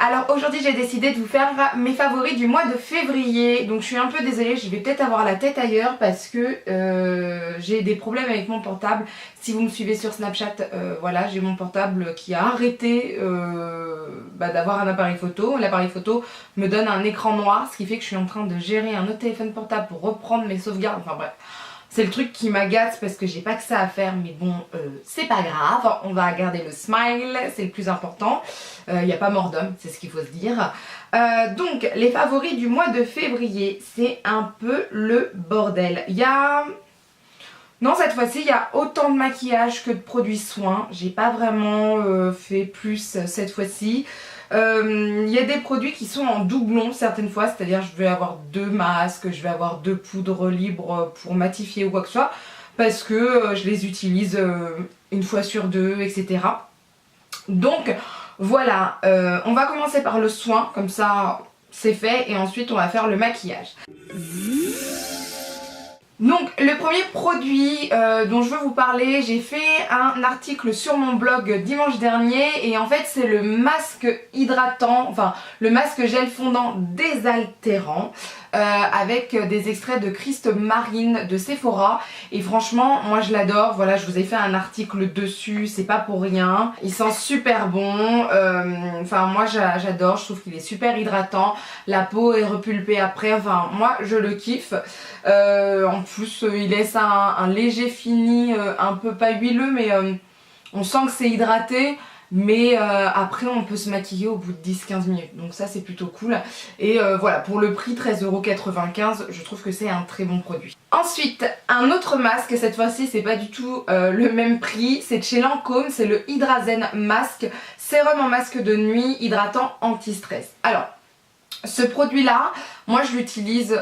Alors aujourd'hui j'ai décidé de vous faire mes favoris du mois de février. Donc je suis un peu désolée, je vais peut-être avoir la tête ailleurs parce que j'ai des problèmes avec mon portable. Si vous me suivez sur Snapchat, voilà, j'ai mon portable qui a arrêté d'avoir un appareil photo. L'appareil photo me donne un écran noir, ce qui fait que je suis en train de gérer un autre téléphone portable pour reprendre mes sauvegardes. Enfin bref. C'est le truc qui m'agace parce que j'ai pas que ça à faire, mais bon, c'est pas grave, on va garder le smile, c'est le plus important. Il n'y a pas mort d'homme, c'est ce qu'il faut se dire. Donc, les favoris du mois de février, c'est un peu le bordel. Il y a... Non, cette fois-ci, il y a autant de maquillage que de produits soins. J'ai pas vraiment fait plus cette fois-ci. Il y a des produits qui sont en doublon certaines fois, c'est-à-dire je vais avoir 2 masques, je vais avoir 2 poudres libres pour matifier ou quoi que ce soit, parce que je les utilise une fois sur 2, etc. Donc voilà, on va commencer par le soin, comme ça c'est fait, et ensuite on va faire le maquillage. Donc le premier produit dont je veux vous parler, j'ai fait un article sur mon blog dimanche dernier et en fait c'est le masque hydratant, enfin le masque gel fondant désaltérant avec des extraits de Christ Marine de Sephora et franchement moi je l'adore, voilà je vous ai fait un article dessus, c'est pas pour rien, il sent super bon, enfin moi j'adore, je trouve qu'il est super hydratant, la peau est repulpée après, enfin moi je le kiffe. En plus il laisse un léger fini, un peu pas huileux mais on sent que c'est hydraté, mais après on peut se maquiller au bout de 10-15 minutes, donc ça c'est plutôt cool. Et voilà, pour le prix 13,95 €, je trouve que c'est un très bon produit. Ensuite un autre masque, cette fois-ci c'est pas du tout le même prix, c'est de chez Lancôme, c'est le Hydrazen Masque, sérum en masque de nuit hydratant anti-stress. Alors ce produit là, moi je l'utilise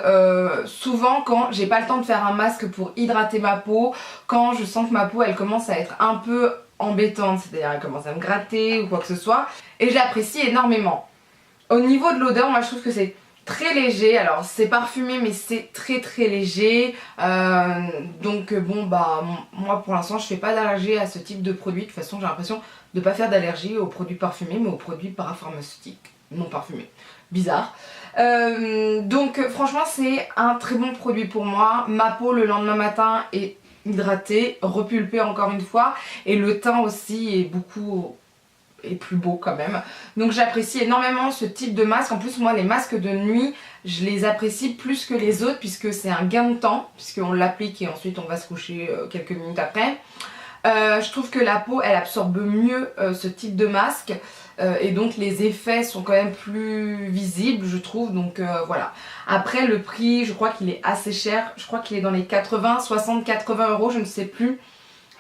souvent quand j'ai pas le temps de faire un masque pour hydrater ma peau, quand je sens que ma peau elle commence à être un peu embêtante, c'est-à-dire elle commence à me gratter ou quoi que ce soit, et je l'apprécie énormément. Au niveau de l'odeur, moi je trouve que c'est très léger, alors c'est parfumé mais c'est très léger, donc bon bah moi pour l'instant je fais pas d'allergie à ce type de produit, de toute façon j'ai l'impression de pas faire d'allergie aux produits parfumés mais aux produits parapharmaceutiques non parfumés. Bizarre. Donc franchement c'est un très bon produit pour moi. Ma peau le lendemain matin est hydratée, repulpée encore une fois, et le teint aussi est plus beau quand même. Donc j'apprécie énormément ce type de masque. En plus moi les masques de nuit je les apprécie plus que les autres puisque c'est un gain de temps, puisqu'on l'applique et ensuite on va se coucher quelques minutes après. Je trouve que la peau elle absorbe mieux ce type de masque. Et donc les effets sont quand même plus visibles je trouve, donc voilà. Après le prix je crois qu'il est assez cher, je crois qu'il est dans les 80, 60, 80 €, je ne sais plus,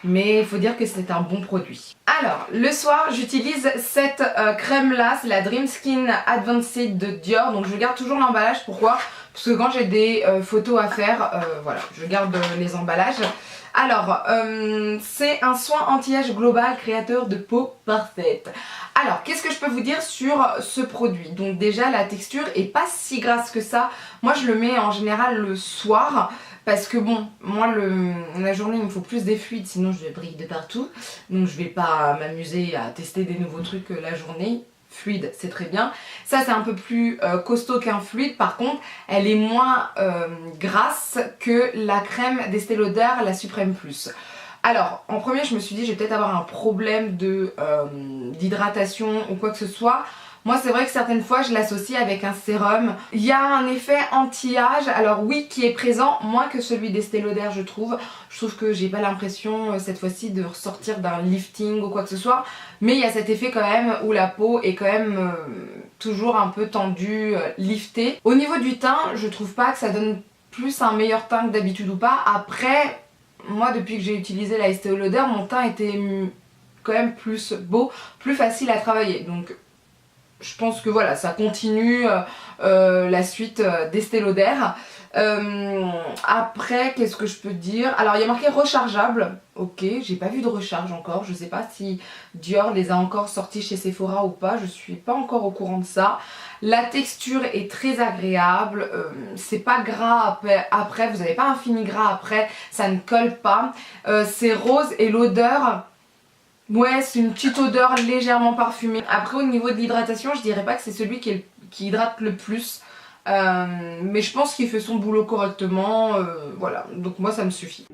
mais il faut dire que c'est un bon produit. Alors le soir j'utilise cette crème là, c'est la Dream Skin Advanced de Dior, donc je garde toujours l'emballage. Pourquoi? Parce que quand j'ai des photos à faire, voilà, je garde les emballages. Alors, c'est un soin anti-âge global créateur de peau parfaite. Alors, qu'est-ce que je peux vous dire sur ce produit? Donc déjà, la texture est pas si grasse que ça. Moi, je le mets en général le soir parce que bon, moi, la journée, il me faut plus des fluides, sinon je brille de partout. Donc, je vais pas m'amuser à tester des nouveaux trucs la journée. Fluide c'est très bien, ça c'est un peu plus costaud qu'un fluide, par contre elle est moins grasse que la crème d'Estée Lauder, la Supreme Plus. Alors en premier je me suis dit je vais peut-être avoir un problème d'hydratation ou quoi que ce soit. Moi c'est vrai que certaines fois je l'associe avec un sérum. Il y a un effet anti-âge, alors oui qui est présent, moins que celui d'Estée Lauder je trouve. Je trouve que j'ai pas l'impression cette fois-ci de ressortir d'un lifting ou quoi que ce soit. Mais il y a cet effet quand même où la peau est quand même toujours un peu tendue, liftée. Au niveau du teint, je trouve pas que ça donne plus un meilleur teint que d'habitude ou pas. Après, moi depuis que j'ai utilisé la Estée Lauder, mon teint était quand même plus beau, plus facile à travailler. Donc je pense que voilà, ça continue la suite d'Estée Lauder. Après, qu'est-ce que je peux dire? Alors il y a marqué rechargeable, ok, j'ai pas vu de recharge encore, je sais pas si Dior les a encore sortis chez Sephora ou pas, je suis pas encore au courant de ça. La texture est très agréable, c'est pas gras après, vous n'avez pas un fini gras après, ça ne colle pas, c'est rose et l'odeur Ouais, c'est une petite odeur légèrement parfumée. Après, au niveau de l'hydratation, je dirais pas que c'est celui qui hydrate le plus. Mais je pense qu'il fait son boulot correctement. Voilà, donc moi ça me suffit.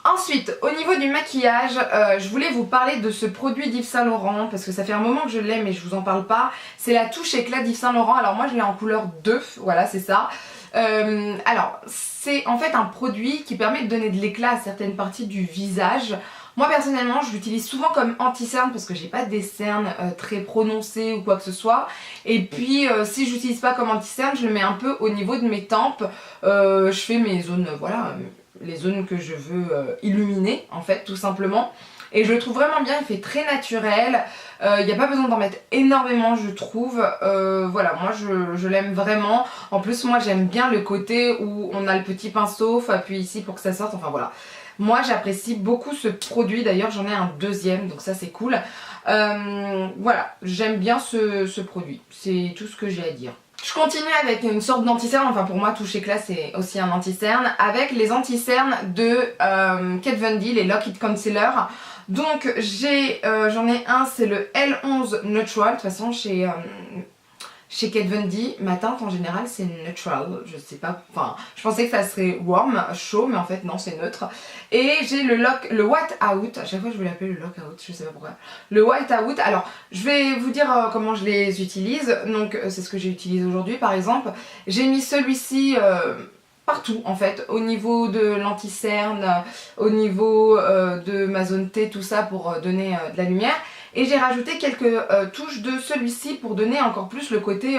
Ensuite, au niveau du maquillage, je voulais vous parler de ce produit d'Yves Saint Laurent parce que ça fait un moment que je l'ai mais je vous en parle pas. C'est la touche éclat d'Yves Saint Laurent. Alors moi je l'ai en couleur 2, voilà c'est ça. Alors c'est en fait un produit qui permet de donner de l'éclat à certaines parties du visage. Moi personnellement je l'utilise souvent comme anti-cerne parce que j'ai pas des cernes très prononcées ou quoi que ce soit. Et puis si je l'utilise pas comme anti-cerne, je le mets un peu au niveau de mes tempes. Je fais mes zones, voilà, les zones que je veux illuminer en fait tout simplement. Et je le trouve vraiment bien, il fait très naturel. Il n'y a pas besoin d'en mettre énormément je trouve. Voilà, moi je l'aime vraiment. En plus moi j'aime bien le côté où on a le petit pinceau, faut appuyer ici pour que ça sorte, enfin voilà. Moi j'apprécie beaucoup ce produit, d'ailleurs j'en ai un deuxième donc ça c'est cool. Voilà, j'aime bien ce produit, c'est tout ce que j'ai à dire. Je continue avec une sorte d'anti-cerne, enfin pour moi touche éclat c'est aussi un anti-cerne, avec les anti-cernes de Kat Von D, les Lock It Concealer. Donc j'en ai un, c'est le L11 Neutral, de toute façon chez Kat Von D, ma teinte en général c'est neutral, je sais pas, enfin je pensais que ça serait warm, chaud, mais en fait non c'est neutre. Et j'ai le White Out, à chaque fois je voulais l'appeler le Lock Out, je sais pas pourquoi. Le White Out, alors je vais vous dire comment je les utilise, donc c'est ce que j'ai utilisé aujourd'hui par exemple. J'ai mis celui-ci partout en fait, au niveau de l'anti-cerne, au niveau de ma zone T, tout ça pour donner de la lumière. Et j'ai rajouté quelques touches de celui-ci pour donner encore plus le côté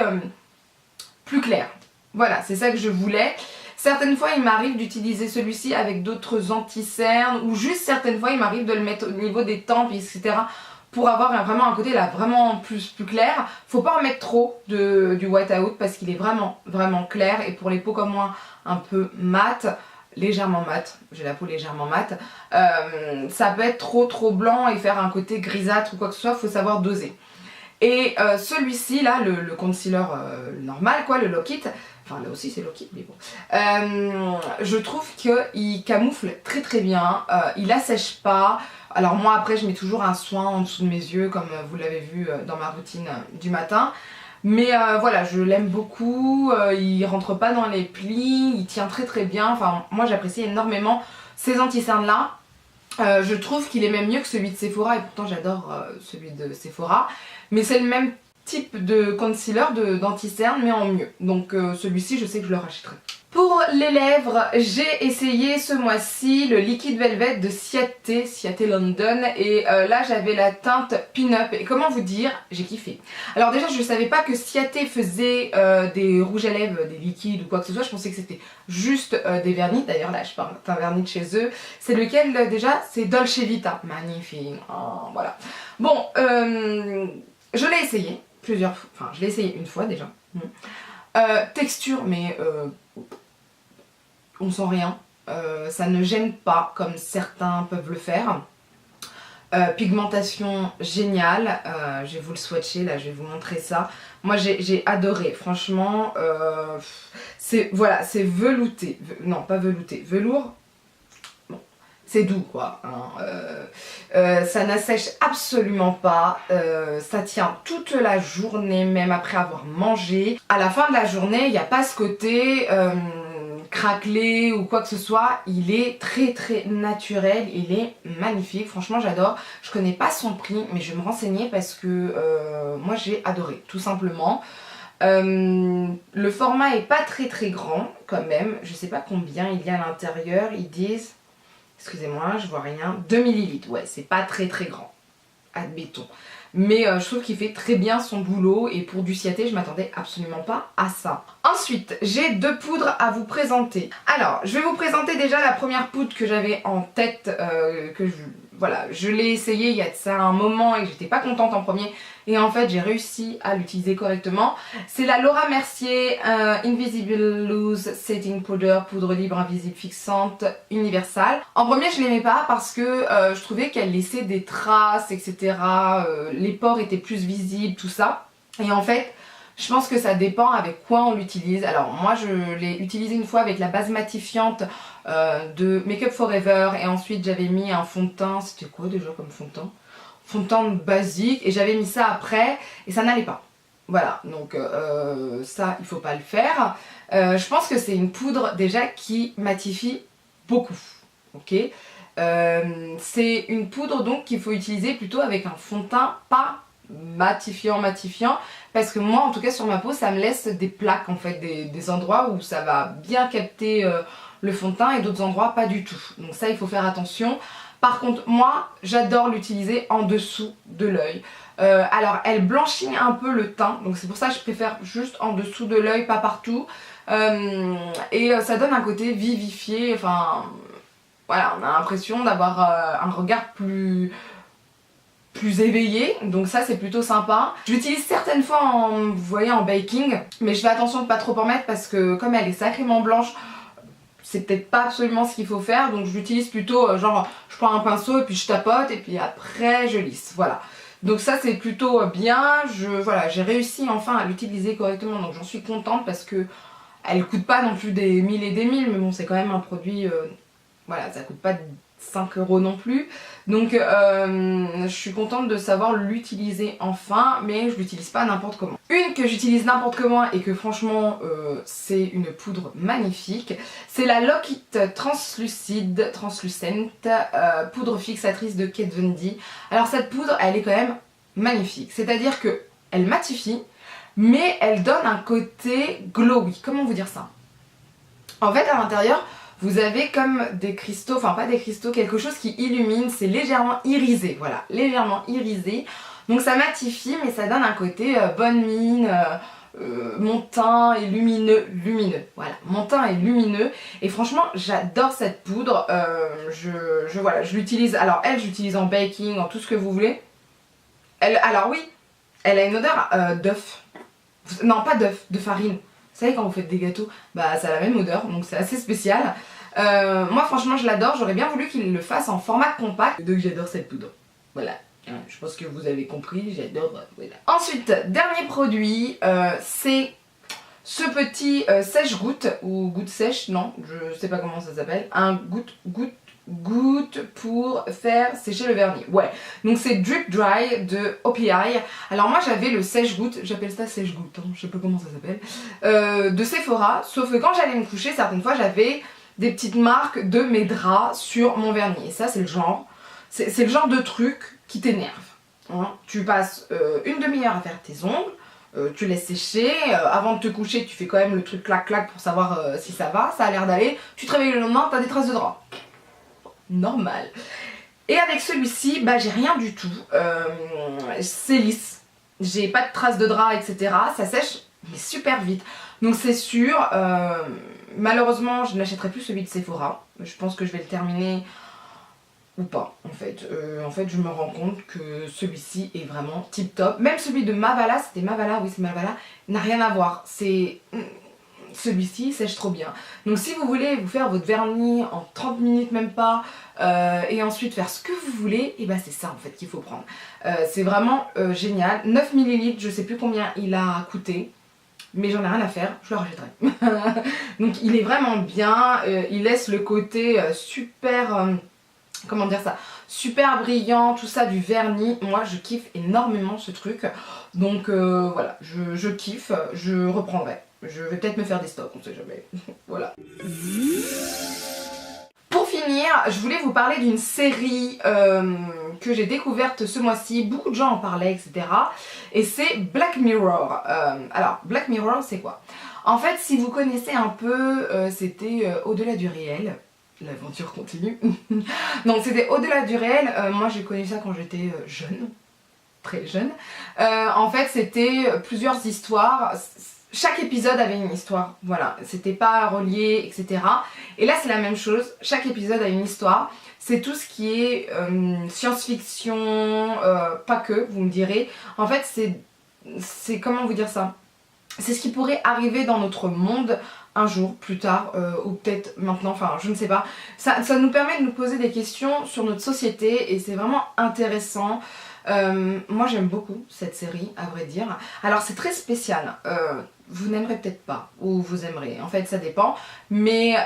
plus clair. Voilà, c'est ça que je voulais. Certaines fois il m'arrive d'utiliser celui-ci avec d'autres anti-cernes, ou juste certaines fois il m'arrive de le mettre au niveau des tempes, etc. pour avoir vraiment un côté là vraiment plus clair. Faut pas en mettre trop du White Out parce qu'il est vraiment clair, et pour les peaux comme moi un peu mat, légèrement mat, j'ai la peau légèrement mat, ça peut être trop blanc et faire un côté grisâtre ou quoi que ce soit, faut savoir doser. Et celui-ci là, le concealer normal quoi, le Lock It, enfin là aussi c'est Lock It mais bon, je trouve qu'il camoufle très bien, il assèche pas. Alors moi après je mets toujours un soin en dessous de mes yeux comme vous l'avez vu dans ma routine du matin. Mais voilà, je l'aime beaucoup, il rentre pas dans les plis, il tient très bien, enfin moi j'apprécie énormément ces anti-cernes là. Je trouve qu'il est même mieux que celui de Sephora, et pourtant j'adore celui de Sephora. Mais c'est le même type de concealer, d'anti-cerne, mais en mieux. Donc celui-ci je sais que je le rachèterai. Pour les lèvres, j'ai essayé ce mois-ci le Liquid Velvet de Ciaté London, et là j'avais la teinte Pin-Up, et comment vous dire, j'ai kiffé. Alors déjà je savais pas que Ciaté faisait des rouges à lèvres, des liquides ou quoi que ce soit, je pensais que c'était juste des vernis. D'ailleurs là je parle d'un vernis de chez eux, c'est lequel déjà, c'est Dolce Vita, magnifique, oh, voilà. Bon, je l'ai essayé plusieurs fois, enfin je l'ai essayé une fois déjà. Texture mais on sent rien, ça ne gêne pas comme certains peuvent le faire. Pigmentation géniale, je vais vous le swatcher là, je vais vous montrer ça. Moi j'ai adoré, franchement, voilà, c'est velouté, non pas velouté, velours. C'est doux quoi, hein. Ça n'assèche absolument pas, ça tient toute la journée, même après avoir mangé. À la fin de la journée, il n'y a pas ce côté craquelé ou quoi que ce soit, il est très naturel, il est magnifique, franchement j'adore. Je connais pas son prix mais je vais me renseigner parce que moi j'ai adoré tout simplement. Le format est pas très grand quand même, je sais pas combien il y a à l'intérieur, ils disent... Excusez-moi, je vois rien. 2 ml, ouais, c'est pas très grand, admettons. Mais je trouve qu'il fait très bien son boulot, et pour du Ciaté, je m'attendais absolument pas à ça. Ensuite, j'ai 2 poudres à vous présenter. Alors, je vais vous présenter déjà la première poudre que j'avais en tête, voilà, je l'ai essayé il y a de ça un moment et j'étais pas contente en premier. Et en fait j'ai réussi à l'utiliser correctement. C'est la Laura Mercier Invisible Loose Setting Powder, poudre libre invisible fixante universale. En premier je l'aimais pas parce que je trouvais qu'elle laissait des traces etc. Les pores étaient plus visibles, tout ça. Et en fait Je pense que ça dépend avec quoi on l'utilise. Alors moi je l'ai utilisé une fois avec la base matifiante de Make Up For Ever et ensuite j'avais mis un fond de teint, c'était quoi déjà comme fond de teint? Fond de teint basique et j'avais mis ça après et ça n'allait pas. Voilà, donc ça il faut pas le faire. Je pense que c'est une poudre déjà qui matifie beaucoup, ok. C'est une poudre donc qu'il faut utiliser plutôt avec un fond de teint pas matifiant parce que moi en tout cas sur ma peau ça me laisse des plaques en fait, des endroits où ça va bien capter le fond de teint et d'autres endroits pas du tout, donc ça il faut faire attention. Par contre moi j'adore l'utiliser en dessous de l'œil. Alors elle blanchit un peu le teint, donc c'est pour ça que je préfère juste en dessous de l'œil, pas partout. Et ça donne un côté vivifié, enfin voilà, on a l'impression d'avoir un regard plus éveillé, donc ça c'est plutôt sympa. Je l'utilise certaines fois vous voyez, en baking, mais je fais attention de pas trop en mettre parce que comme elle est sacrément blanche, c'est peut-être pas absolument ce qu'il faut faire, donc je l'utilise plutôt genre je prends un pinceau et puis je tapote et puis après je lisse, voilà. Donc ça c'est plutôt bien, voilà, j'ai réussi enfin à l'utiliser correctement, donc j'en suis contente parce que elle coûte pas non plus des mille et des mille, mais bon c'est quand même un produit, voilà, ça coûte pas 5 € non plus, donc je suis contente de savoir l'utiliser enfin, mais je l'utilise pas n'importe comment. Une que j'utilise n'importe comment et que franchement c'est une poudre magnifique, c'est la Lock It Translucent poudre fixatrice de Kat Von D. Alors cette poudre elle est quand même magnifique, c'est à dire que elle matifie mais elle donne un côté glowy, comment vous dire ça? En fait à l'intérieur vous avez comme des cristaux, enfin pas des cristaux, quelque chose qui illumine, c'est légèrement irisé, voilà, légèrement irisé. Donc ça matifie mais ça donne un côté bonne mine, mon teint est lumineux, voilà, mon teint est lumineux et franchement j'adore cette poudre, voilà, je l'utilise, alors elle j'utilise en baking, en tout ce que vous voulez. Alors oui, elle a une odeur d'œuf, non pas d'œuf, de farine. Vous savez quand vous faites des gâteaux, bah ça a la même odeur, donc c'est assez spécial. Moi franchement je l'adore, j'aurais bien voulu qu'il le fasse en format compact, donc j'adore cette poudre. Voilà, je pense que vous avez compris, j'adore, voilà. Ensuite, dernier produit, c'est ce petit sèche-goutte, ou goutte sèche, non, je sais pas comment ça s'appelle, un goutte pour faire sécher le vernis, ouais, donc c'est Drip Dry de OPI. Alors moi j'avais le sèche-goutte, j'appelle ça sèche-goutte, hein, je sais pas comment ça s'appelle, de Sephora, sauf que quand j'allais me coucher certaines fois j'avais des petites marques de mes draps sur mon vernis, et ça c'est le genre de truc qui t'énerve, hein. Tu passes une demi-heure à faire tes ongles, tu laisses sécher, avant de te coucher tu fais quand même le truc clac clac pour savoir si ça va, ça a l'air d'aller, tu te réveilles le lendemain, t'as des traces de drap. Normal. Et avec celui-ci, bah j'ai rien du tout, c'est lisse, j'ai pas de traces de drap etc, ça sèche mais super vite, donc c'est sûr, malheureusement je n'achèterai plus celui de Sephora, je pense que je vais le terminer ou pas en fait. En fait je me rends compte que celui-ci est vraiment tip top, même celui de Mavala, c'était Mavala, oui c'est Mavala, n'a rien à voir, c'est... Celui-ci sèche trop bien. Donc si vous voulez vous faire votre vernis en 30 minutes même pas et ensuite faire ce que vous voulez, et bah c'est ça en fait qu'il faut prendre. C'est vraiment génial. 9 ml, je sais plus combien il a coûté, mais j'en ai rien à faire, je le rachèterai. Donc il est vraiment bien, il laisse le côté super... comment dire ça, super brillant, tout ça du vernis. Moi je kiffe énormément ce truc, donc voilà, je kiffe, je reprendrai. Je vais peut-être me faire des stocks, on sait jamais. Voilà. Pour finir, je voulais vous parler d'une série que j'ai découverte ce mois-ci. Beaucoup de gens en parlaient, etc. Et c'est Black Mirror. Alors, Black Mirror, c'est quoi? En fait, si vous connaissez un peu, c'était Au-delà du réel. L'aventure continue. Donc, c'était Au-delà du réel. Moi, j'ai connu ça quand j'étais jeune. Très jeune. En fait, c'était plusieurs histoires. Chaque épisode avait une histoire, voilà, c'était pas relié, etc. Et là c'est la même chose, chaque épisode a une histoire. C'est tout ce qui est science-fiction, pas que, vous me direz. En fait c'est comment vous dire ça? C'est ce qui pourrait arriver dans notre monde un jour, plus tard, ou peut-être maintenant, enfin je ne sais pas. Ça nous permet de nous poser des questions sur notre société et c'est vraiment intéressant. Moi j'aime beaucoup cette série à vrai dire. Alors c'est très spécial, vous n'aimerez peut-être pas ou vous aimerez, en fait ça dépend, mais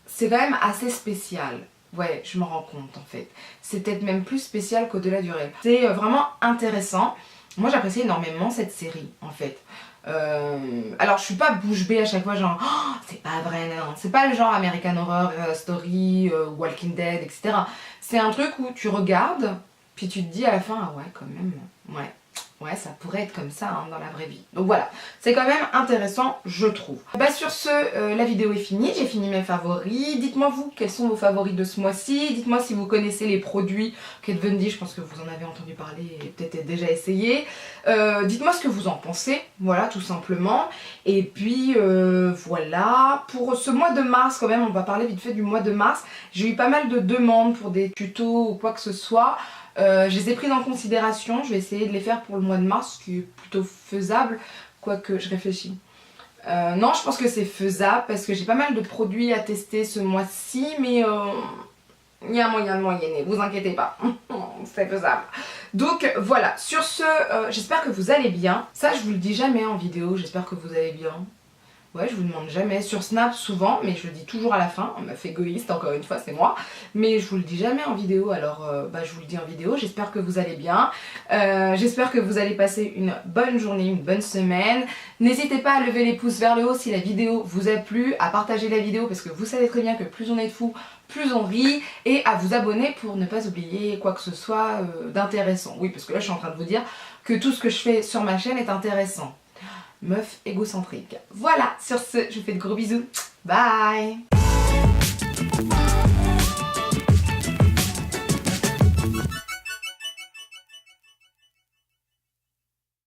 c'est quand même assez spécial. Ouais, je me rends compte en fait. C'est peut-être même plus spécial qu'au-delà du réel. C'est vraiment intéressant. Moi j'apprécie énormément cette série en fait. Alors je suis pas bouche bée à chaque fois genre oh, c'est pas vrai, non. C'est pas le genre American Horror Story, Walking Dead, etc. C'est un truc où tu regardes, puis tu te dis à la fin, ah ouais quand même, ouais ça pourrait être comme ça hein, dans la vraie vie. Donc voilà, c'est quand même intéressant je trouve. Bah sur ce, la vidéo est finie, j'ai fini mes favoris. Dites-moi vous, quels sont vos favoris de ce mois-ci. Dites-moi si vous connaissez les produits Kat Von D, je pense que vous en avez entendu parler et peut-être déjà essayé. Dites-moi ce que vous en pensez, voilà tout simplement. Et puis voilà, pour ce mois de mars quand même, on va parler vite fait du mois de mars. J'ai eu pas mal de demandes pour des tutos ou quoi que ce soit. Je les ai prises en considération, je vais essayer de les faire pour le mois de mars, ce qui est plutôt faisable, quoique je réfléchis. Non, je pense que c'est faisable parce que j'ai pas mal de produits à tester ce mois-ci, mais il y a un moyen de moyenner, vous inquiétez pas, c'est faisable. Donc voilà, sur ce, j'espère que vous allez bien. Ça, je vous le dis jamais en vidéo, j'espère que vous allez bien. Ouais, je vous demande jamais. Sur Snap, souvent, mais je le dis toujours à la fin. On m'a fait égoïste, encore une fois, c'est moi. Mais je vous le dis jamais en vidéo, alors je vous le dis en vidéo. J'espère que vous allez bien. J'espère que vous allez passer une bonne journée, une bonne semaine. N'hésitez pas à lever les pouces vers le haut si la vidéo vous a plu, à partager la vidéo parce que vous savez très bien que plus on est de fous, plus on rit, et à vous abonner pour ne pas oublier quoi que ce soit d'intéressant. Oui, parce que là, je suis en train de vous dire que tout ce que je fais sur ma chaîne est intéressant. Meuf égocentrique. Voilà, sur ce, je vous fais de gros bisous. Bye!